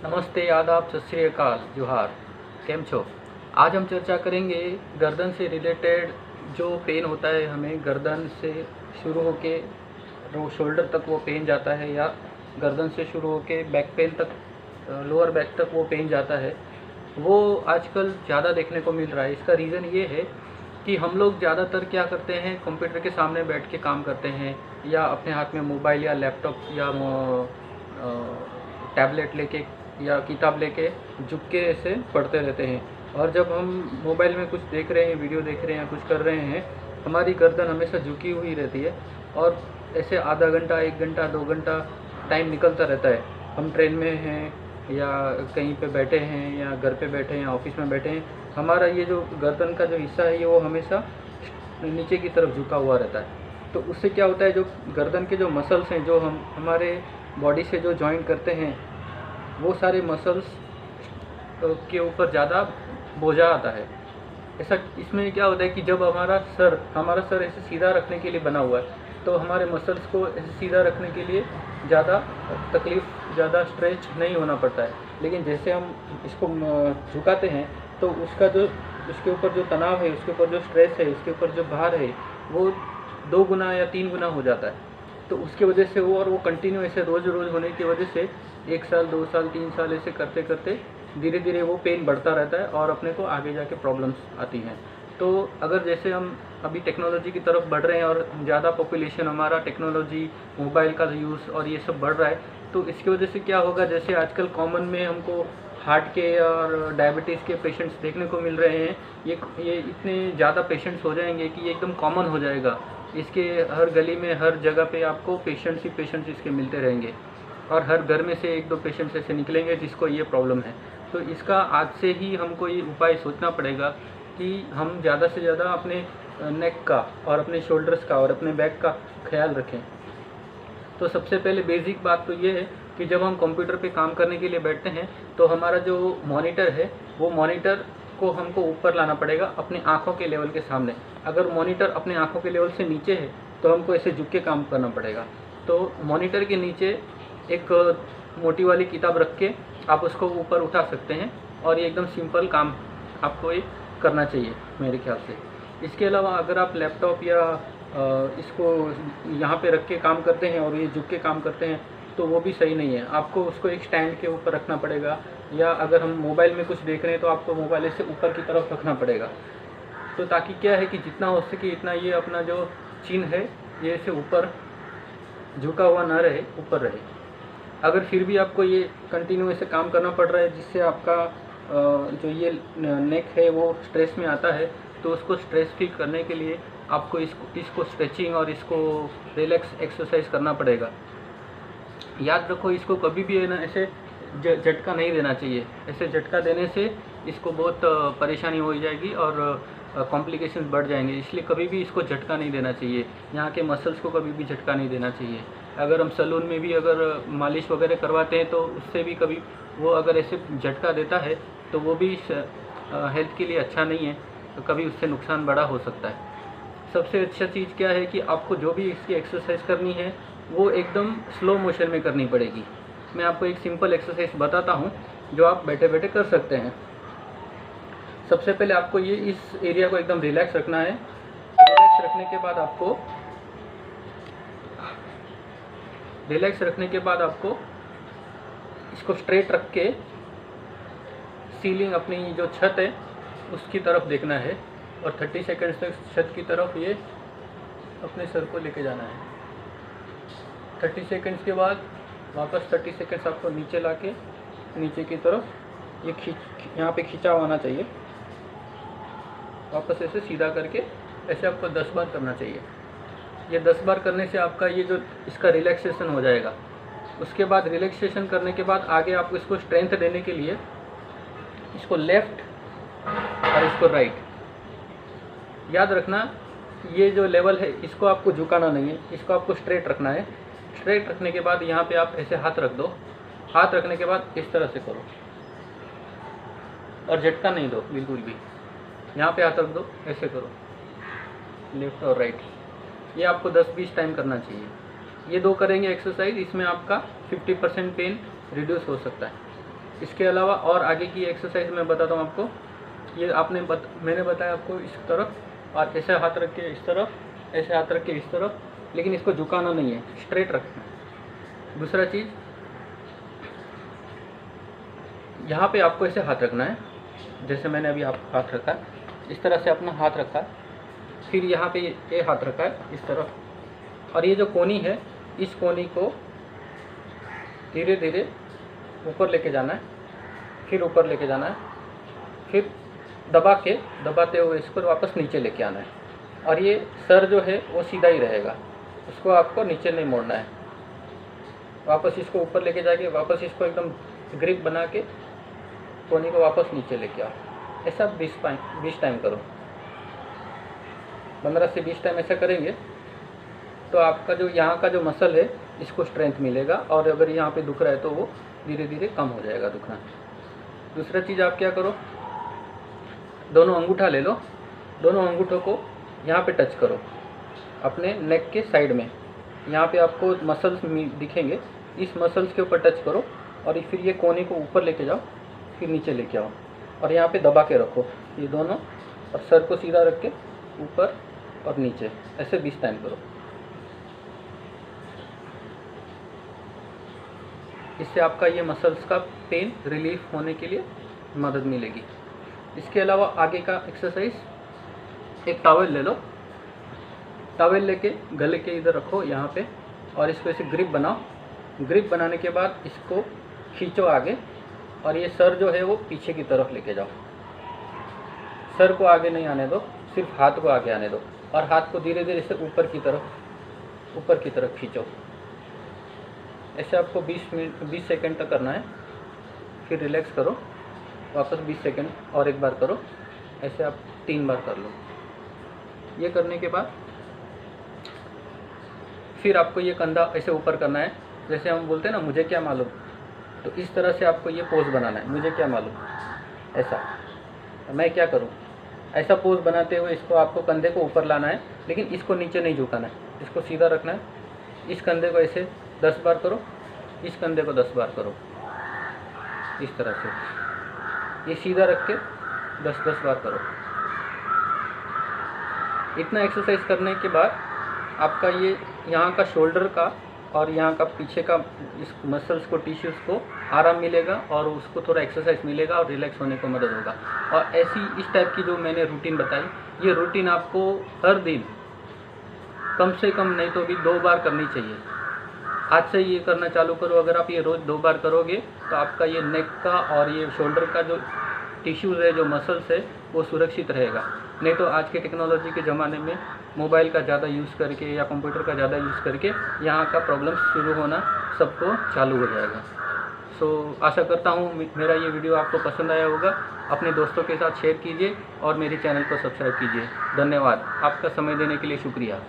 नमस्ते, आदाब, सत श्री अकाल, जोहार। केम छो। आज हम चर्चा करेंगे गर्दन से रिलेटेड जो पेन होता है। हमें गर्दन से शुरू होके शोल्डर तक वो पेन जाता है, या गर्दन से शुरू होके बैक पेन तक, लोअर बैक तक वो पेन जाता है। वो आजकल ज़्यादा देखने को मिल रहा है। इसका रीज़न ये है कि हम लोग ज़्यादातर क्या करते हैं, कंप्यूटर के सामने बैठ के काम करते हैं, या अपने हाथ में मोबाइल या लैपटॉप या टैबलेट लेके या किताब लेके झुक के ऐसे पढ़ते रहते हैं। और जब हम मोबाइल में कुछ देख रहे हैं, वीडियो देख रहे हैं या कुछ कर रहे हैं, हमारी गर्दन हमेशा झुकी हुई रहती है और ऐसे आधा घंटा, 1 घंटा, 2 घंटा टाइम निकलता रहता है। हम ट्रेन में हैं या कहीं पे बैठे हैं या घर पे बैठे हैं या ऑफिस में बैठे हैं, हमारा ये जो गर्दन का जो हिस्सा है ये वो हमेशा नीचे की तरफ झुका हुआ रहता है। तो उससे क्या होता है, जो गर्दन के जो मसल्स हैं, जो हम हमारे बॉडी से जो जॉइन करते हैं, वो सारे मसल्स के ऊपर ज़्यादा बोझा आता है। ऐसा इसमें क्या होता है कि जब हमारा सर ऐसे सीधा रखने के लिए बना हुआ है, तो हमारे मसल्स को ऐसे सीधा रखने के लिए ज़्यादा तकलीफ़, ज़्यादा स्ट्रेच नहीं होना पड़ता है। लेकिन जैसे हम इसको झुकाते हैं तो उसके ऊपर जो तनाव है, उसके ऊपर जो स्ट्रेस है, उसके ऊपर जो भार है, वो 2 गुना या 3 गुना हो जाता है। तो उसकी वजह से वो कंटिन्यू ऐसे रोज़ होने की वजह से 1 साल, 2 साल, 3 साल ऐसे करते करते धीरे धीरे वो पेन बढ़ता रहता है और अपने को आगे जाके प्रॉब्लम्स आती हैं। तो अगर जैसे हम अभी टेक्नोलॉजी की तरफ बढ़ रहे हैं और ज़्यादा पॉपुलेशन हमारा टेक्नोलॉजी, मोबाइल का यूज़ और ये सब बढ़ रहा है, तो इसकी वजह से क्या होगा, जैसे आजकल कॉमन में हमको हार्ट के और डायबिटीज़ के पेशेंट्स देखने को मिल रहे हैं। ये इतने ज़्यादा पेशेंट्स हो जाएंगे कि ये एकदम कॉमन हो जाएगा। इसके हर गली में, हर जगह पे आपको पेशेंट्स ही पेशेंट्स इसके मिलते रहेंगे और हर घर में से 1-2 पेशेंट्स ऐसे निकलेंगे जिसको ये प्रॉब्लम है। तो इसका आज से ही हमको ये उपाय सोचना पड़ेगा कि हम ज़्यादा से ज़्यादा अपने नेक का और अपने शोल्डर्स का और अपने बैक का ख्याल रखें। तो सबसे पहले बेसिक बात तो ये है कि जब हम कंप्यूटर पे काम करने के लिए बैठते हैं, तो हमारा जो मॉनिटर है, वो मॉनिटर को हमको ऊपर लाना पड़ेगा अपने आँखों के लेवल के सामने। अगर मॉनिटर अपने आँखों के लेवल से नीचे है तो हमको ऐसे झुक के काम करना पड़ेगा। तो मॉनिटर के नीचे एक मोटी वाली किताब रख के आप उसको ऊपर उठा सकते हैं और ये एकदम सिंपल काम आपको ये करना चाहिए मेरे ख्याल से। इसके अलावा अगर आप लैपटॉप या इसको यहाँ पे रख के काम करते हैं और ये झुक के काम करते हैं, तो वो भी सही नहीं है। आपको उसको एक स्टैंड के ऊपर रखना पड़ेगा, या अगर हम मोबाइल में कुछ देख रहे हैं तो आपको मोबाइल से ऊपर की तरफ रखना पड़ेगा। तो ताकि क्या है कि जितना हो सके इतना ये अपना जो चिन्ह है ये ऐसे ऊपर झुका हुआ ना रहे, ऊपर रहे। अगर फिर भी आपको ये कंटिन्यू ऐसे काम करना पड़ रहा है जिससे आपका जो ये नेक है वो स्ट्रेस में आता है, तो उसको स्ट्रेस फ्री करने के लिए आपको इसको स्ट्रेचिंग और इसको रिलैक्स एक्सरसाइज करना पड़ेगा। याद रखो, इसको कभी भी है ना ऐसे झटका नहीं देना चाहिए। ऐसे झटका देने से इसको बहुत परेशानी हो जाएगी और कॉम्प्लिकेशंस बढ़ जाएंगे। इसलिए कभी भी इसको झटका नहीं देना चाहिए। यहाँ के मसल्स को कभी भी झटका नहीं देना चाहिए। अगर हम सैलून में भी अगर मालिश वगैरह करवाते हैं तो उससे भी कभी वो अगर ऐसे झटका देता है तो वो भी हेल्थ के लिए अच्छा नहीं है, तो कभी उससे नुकसान बड़ा हो सकता है। सबसे अच्छा चीज़ क्या है कि आपको जो भी इसकी एक्सरसाइज करनी है वो एकदम स्लो मोशन में करनी पड़ेगी। मैं आपको एक सिंपल एक्सरसाइज बताता हूँ जो आप बैठे बैठे कर सकते हैं। सबसे पहले आपको ये इस एरिया को एकदम रिलैक्स रखना है। रिलैक्स रखने के बाद आपको इसको स्ट्रेट रख के सीलिंग, अपनी जो छत है उसकी तरफ देखना है और 30 सेकंड्स तक छत की तरफ ये अपने सर को लेके जाना है। 30 सेकंड्स के बाद वापस 30 सेकंड्स आपको नीचे लाके नीचे की तरफ ये यहाँ पे खींचा होना चाहिए। वापस ऐसे सीधा करके ऐसे आपको 10 बार करना चाहिए। ये 10 बार करने से आपका ये जो इसका रिलैक्सेशन हो जाएगा। उसके बाद रिलैक्सेशन करने के बाद आगे आपको इसको स्ट्रेंथ देने के लिए इसको लेफ़्ट और इसको राइट, याद रखना ये जो लेवल है इसको आपको झुकाना नहीं है, इसको आपको स्ट्रेट रखना है। स्ट्रेट रखने के बाद यहाँ पे आप ऐसे हाथ रख दो। हाथ रखने के बाद इस तरह से करो और झटका नहीं दो बिल्कुल भी। यहाँ पे हाथ रख दो, ऐसे करो, लेफ्ट और राइट। ये आपको 10-20 टाइम करना चाहिए। ये 2 करेंगे एक्सरसाइज, इसमें आपका 50% पेन रिड्यूस हो सकता है। इसके अलावा और आगे की एक्सरसाइज मैं बताता हूँ आपको। ये मैंने बताया आपको इस तरफ, और ऐसे हाथ रख के इस तरफ, ऐसे हाथ रख के इस तरफ, लेकिन इसको झुकाना नहीं है, स्ट्रेट रखना है। दूसरा चीज़, यहाँ पे आपको ऐसे हाथ रखना है, जैसे मैंने अभी आप हाथ रखा है, इस तरह से अपना हाथ रखा है। फिर यहाँ पे ये हाथ रखा है इस तरफ, और ये जो कोनी है, इस कोनी को धीरे धीरे ऊपर लेके जाना है, फिर ऊपर लेके जाना है, फिर दबाते हुए इसको वापस नीचे लेके आना है। और ये सर जो है वो सीधा ही रहेगा, उसको आपको नीचे नहीं मोड़ना है। वापस इसको ऊपर लेके जाके वापस इसको एकदम ग्रिप बना के कोनी को वापस नीचे लेके आओ। ऐसा 20 टाइम करो। 15 से 20 टाइम ऐसा करेंगे तो आपका जो यहाँ का जो मसल है इसको स्ट्रेंथ मिलेगा, और अगर यहाँ पे दुख रहा है तो वो धीरे धीरे कम हो जाएगा दुखना। दूसरा चीज़ आप क्या करो, दोनों अंगूठा ले लो, दोनों अंगूठों को यहाँ पे टच करो अपने नेक के साइड में। यहाँ पे आपको मसल्स दिखेंगे, इस मसल्स के ऊपर टच करो, और फिर ये कोने को ऊपर लेके जाओ, फिर नीचे लेके आओ, और यहाँ पे दबा के रखो ये दोनों, और सर को सीधा रख के ऊपर और नीचे, ऐसे 20 टाइम करो। इससे आपका ये मसल्स का पेन रिलीफ होने के लिए मदद मिलेगी। इसके अलावा आगे का एक्सरसाइज, एक टॉवेल ले लो, टॉवेल लेके गले के इधर रखो यहाँ पे, और इसको ऐसे ग्रिप बनाओ। ग्रिप बनाने के बाद इसको खींचो आगे, और ये सर जो है वो पीछे की तरफ लेके जाओ। सर को आगे नहीं आने दो, सिर्फ हाथ को आगे आने दो, और हाथ को धीरे धीरे से ऊपर की तरफ खींचो। ऐसे आपको 20 सेकंड तक करना है। फिर रिलैक्स करो, वापस 20 सेकंड और एक बार करो। ऐसे आप 3 बार कर लो। ये करने के बाद फिर आपको ये कंधा ऐसे ऊपर करना है, जैसे हम बोलते हैं ना मुझे क्या मालूम, तो इस तरह से आपको ये पोज बनाना है, मुझे क्या मालूम, ऐसा मैं क्या करूं, ऐसा पोज बनाते हुए इसको आपको कंधे को ऊपर लाना है, लेकिन इसको नीचे नहीं झुकाना है, इसको सीधा रखना है। इस कंधे को ऐसे 10 बार करो, इस कंधे को 10 बार करो, इस तरह से ये सीधा रख के 10-10 बार करो। इतना एक्सरसाइज करने के बाद आपका ये यहाँ का शोल्डर का और यहाँ का पीछे का इस मसल्स को, टिश्यूज़ को आराम मिलेगा, और उसको थोड़ा एक्सरसाइज मिलेगा और रिलैक्स होने को मदद होगा। और ऐसी इस टाइप की जो मैंने रूटीन बताई, ये रूटीन आपको हर दिन कम से कम नहीं तो भी 2 बार करनी चाहिए। आज से ये करना चालू करो। अगर आप ये रोज़ 2 बार करोगे तो आपका ये नेक का और ये शोल्डर का जो टिश्यूज़ है, जो मसल्स है, वो सुरक्षित रहेगा। नहीं तो आज के टेक्नोलॉजी के ज़माने में मोबाइल का ज़्यादा यूज़ करके या कंप्यूटर का ज़्यादा यूज़ करके यहाँ का प्रॉब्लम शुरू होना सबको चालू हो जाएगा। सो आशा करता हूँ मेरा ये वीडियो आपको पसंद आया होगा। अपने दोस्तों के साथ शेयर कीजिए और मेरे चैनल को सब्सक्राइब कीजिए। धन्यवाद। आपका समय देने के लिए शुक्रिया।